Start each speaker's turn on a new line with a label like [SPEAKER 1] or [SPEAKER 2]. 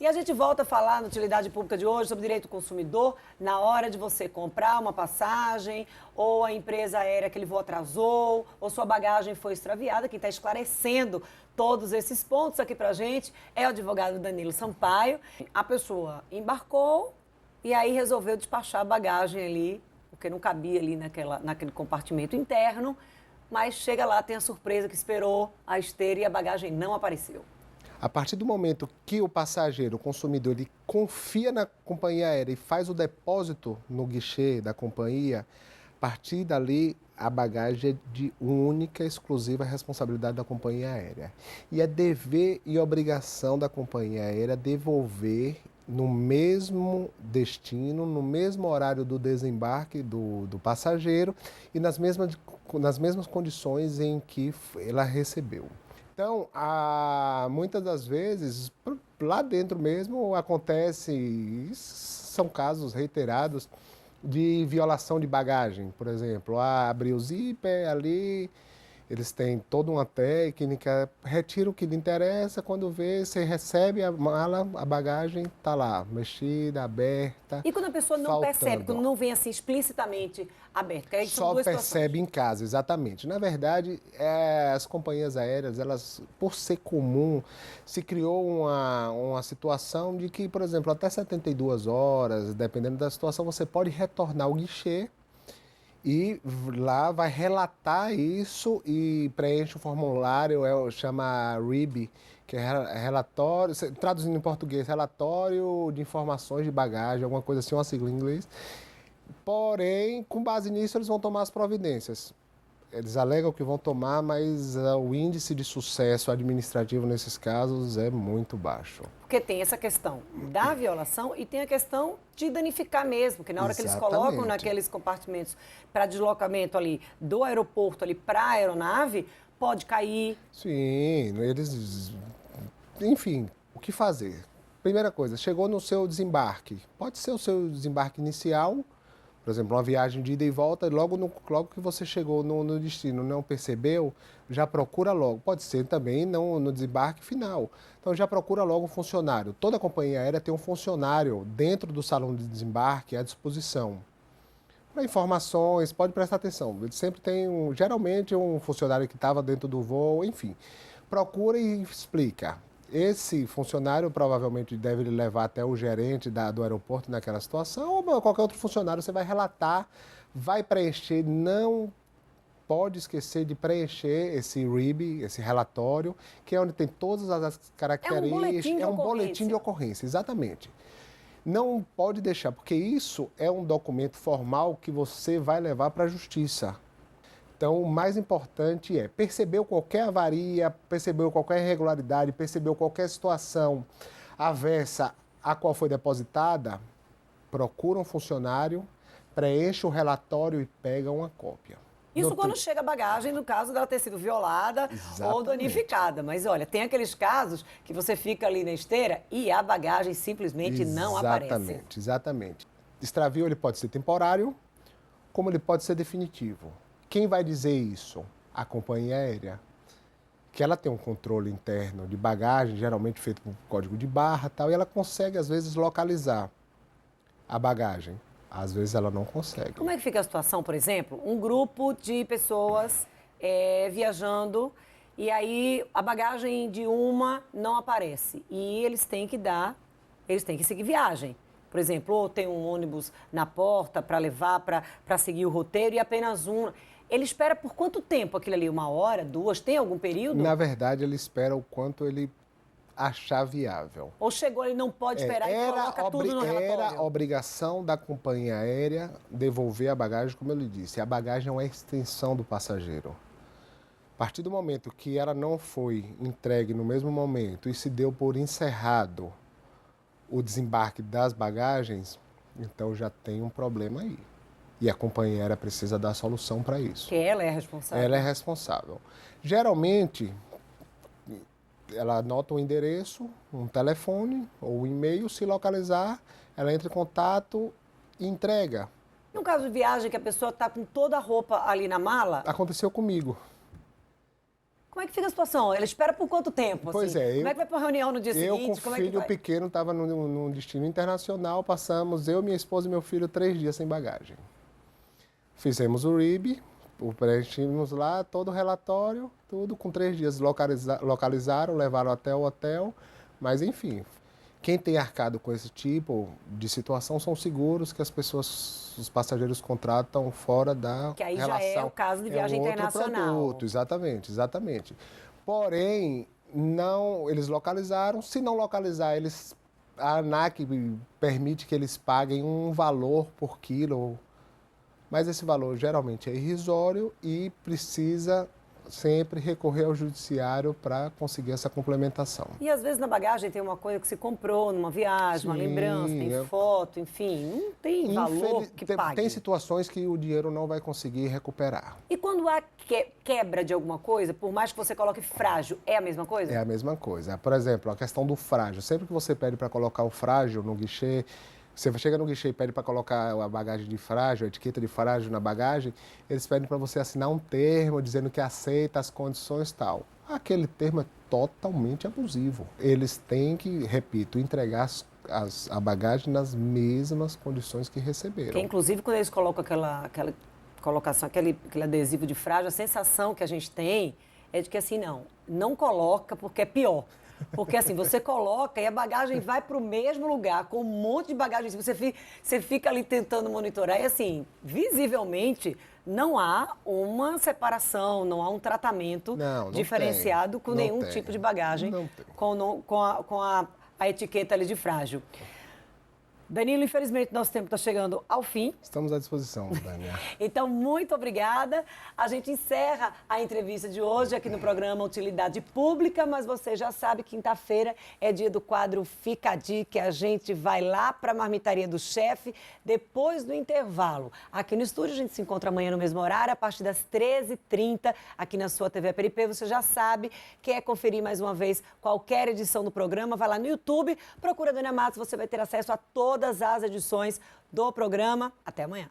[SPEAKER 1] E a gente volta a falar na utilidade pública de hoje sobre direito do consumidor na hora de você comprar uma passagem, ou a empresa aérea, aquele voo atrasou, ou sua bagagem foi extraviada. Quem está esclarecendo todos esses pontos aqui pra gente é o advogado Danilo Sampaio. A pessoa embarcou e aí resolveu despachar a bagagem ali, porque não cabia ali naquele compartimento interno, mas chega lá, tem a surpresa que esperou a esteira e a bagagem não apareceu.
[SPEAKER 2] A partir do momento que o passageiro, o consumidor, ele confia na companhia aérea e faz o depósito no guichê da companhia, a partir dali a bagagem é de única e exclusiva responsabilidade da companhia aérea. E é dever e obrigação da companhia aérea devolver no mesmo destino, no mesmo horário do desembarque do passageiro e nas mesmas condições em que ela recebeu. Então, muitas das vezes, lá dentro mesmo, são casos reiterados de violação de bagagem, por exemplo. Abrir o zíper ali, eles têm toda uma técnica, retira o que lhe interessa, quando vê, você recebe a mala, a bagagem está lá, mexida, aberta.
[SPEAKER 1] E quando a pessoa não percebe, quando não vem assim explicitamente aberto? Que aí
[SPEAKER 2] só percebe em casa, exatamente. Na verdade, as companhias aéreas, elas, por ser comum, se criou uma situação de que, por exemplo, até 72 horas, dependendo da situação, você pode retornar ao guichê e lá vai relatar isso e preenche o formulário, chama RIB, que é relatório, traduzindo em português, relatório de informações de bagagem, alguma coisa assim, uma sigla em inglês. Porém, com base nisso, eles vão tomar as providências. Eles alegam que vão tomar, mas o índice de sucesso administrativo nesses casos é muito baixo.
[SPEAKER 1] Porque tem essa questão da violação e tem a questão de danificar mesmo, que na hora que eles colocam naqueles compartimentos para deslocamento ali do aeroporto ali para a aeronave, pode cair.
[SPEAKER 2] Sim, enfim, o que fazer? Primeira coisa, chegou no seu desembarque. Pode ser o seu desembarque inicial, por exemplo, uma viagem de ida e volta, logo que você chegou no destino, não percebeu, já procura logo. Pode ser também no desembarque final. Então já procura logo um funcionário. Toda companhia aérea tem um funcionário dentro do salão de desembarque à disposição. Para informações, pode prestar atenção. Ele sempre tem, geralmente, um funcionário que estava dentro do voo, enfim. Procura e explica. Esse funcionário provavelmente deve levar até o gerente do aeroporto naquela situação, ou qualquer outro funcionário, você vai relatar, vai preencher, não pode esquecer de preencher esse RIB, esse relatório, que é onde tem todas as características.
[SPEAKER 1] É um boletim de
[SPEAKER 2] ocorrência, exatamente. Não pode deixar, porque isso é um documento formal que você vai levar para a justiça. Então, o mais importante é, percebeu qualquer avaria, percebeu qualquer irregularidade, percebeu qualquer situação aversa a qual foi depositada, procura um funcionário, preenche o relatório e pega uma cópia.
[SPEAKER 1] Isso quando chega a bagagem, no caso dela ter sido violada ou danificada. Mas olha, tem aqueles casos que você fica ali na esteira e a bagagem simplesmente não aparece.
[SPEAKER 2] Exatamente. Extravio ele pode ser temporário, como ele pode ser definitivo. Quem vai dizer isso? A companhia aérea. Que ela tem um controle interno de bagagem, geralmente feito por código de barra e tal, e ela consegue, às vezes, localizar a bagagem. Às vezes ela não consegue.
[SPEAKER 1] Como é que fica a situação, por exemplo? Um grupo de pessoas viajando e aí a bagagem de uma não aparece. E eles têm que seguir viagem. Por exemplo, ou tem um ônibus na porta para levar, para seguir o roteiro e apenas um. Ele espera por quanto tempo aquilo ali? 1 hora, 2? Tem algum período?
[SPEAKER 2] Na verdade, ele espera o quanto ele achar viável.
[SPEAKER 1] Ou chegou, ele não pode esperar e coloca tudo no relatório?
[SPEAKER 2] Era obrigação da companhia aérea devolver a bagagem, como eu lhe disse. A bagagem é uma extensão do passageiro. A partir do momento que ela não foi entregue no mesmo momento e se deu por encerrado o desembarque das bagagens, então já tem um problema aí. E a companhia aérea precisa dar solução para isso.
[SPEAKER 1] Que ela é responsável.
[SPEAKER 2] Ela é responsável. Geralmente, ela anota um endereço, um telefone ou um e-mail, se localizar, ela entra em contato e entrega.
[SPEAKER 1] No caso de viagem que a pessoa está com toda a roupa ali na mala?
[SPEAKER 2] Aconteceu comigo.
[SPEAKER 1] Como é que fica a situação? Ele espera por quanto tempo?
[SPEAKER 2] Pois
[SPEAKER 1] assim?
[SPEAKER 2] é.
[SPEAKER 1] Como é que vai para uma reunião no dia seguinte?
[SPEAKER 2] Eu, com
[SPEAKER 1] Como é
[SPEAKER 2] filho
[SPEAKER 1] que vai?
[SPEAKER 2] pequeno, estava num destino internacional, passamos, eu, minha esposa e meu filho, 3 dias sem bagagem. Fizemos o RIB, preenchemos lá todo o relatório, tudo, com 3 dias localizaram, levaram até o hotel, mas enfim, quem tem arcado com esse tipo de situação são seguros que as pessoas, os passageiros contratam fora da
[SPEAKER 1] Que aí
[SPEAKER 2] relação.
[SPEAKER 1] já é o caso de viagem
[SPEAKER 2] outro
[SPEAKER 1] internacional.
[SPEAKER 2] Produto, exatamente, exatamente. Porém, não, eles localizaram, se não localizar, a ANAC permite que eles paguem um valor por quilo, mas esse valor geralmente é irrisório e precisa sempre recorrer ao judiciário para conseguir essa complementação.
[SPEAKER 1] E às vezes na bagagem tem uma coisa que se comprou numa viagem, uma
[SPEAKER 2] Sim,
[SPEAKER 1] lembrança, tem foto, enfim, não tem valor que pague.
[SPEAKER 2] Tem situações que o dinheiro não vai conseguir recuperar.
[SPEAKER 1] E quando há quebra de alguma coisa, por mais que você coloque frágil, é a mesma coisa?
[SPEAKER 2] É a mesma coisa. Por exemplo, a questão do frágil. Sempre que você pede para colocar o frágil no guichê, você chega no guichê e pede para colocar a bagagem de frágil, a etiqueta de frágil na bagagem, eles pedem para você assinar um termo dizendo que aceita as condições tal. Aquele termo é totalmente abusivo. Eles têm que, repito, entregar a bagagem nas mesmas condições que receberam.
[SPEAKER 1] Porque, inclusive, quando eles colocam aquela colocação, aquele adesivo de frágil, a sensação que a gente tem é de que assim, não coloca porque é pior. Porque assim, você coloca e a bagagem vai para o mesmo lugar, com um monte de bagagem. Você fica ali tentando monitorar e assim, visivelmente, não há uma separação, não há um tratamento
[SPEAKER 2] não
[SPEAKER 1] diferenciado com nenhum tipo de bagagem com a etiqueta ali de frágil. Danilo, infelizmente, nosso tempo está chegando ao fim.
[SPEAKER 2] Estamos à disposição, Dania.
[SPEAKER 1] Então, muito obrigada. A gente encerra a entrevista de hoje aqui no programa Utilidade Pública, mas você já sabe, quinta-feira é dia do quadro Fica a Dica. A gente vai lá para a Marmitaria do Chefe depois do intervalo. Aqui no estúdio, a gente se encontra amanhã no mesmo horário, a partir das 13h30, aqui na sua TV Peripê. Você já sabe, quer conferir mais uma vez qualquer edição do programa, vai lá no YouTube, procura Dania Matos, você vai ter acesso a todas as edições do programa. Até amanhã.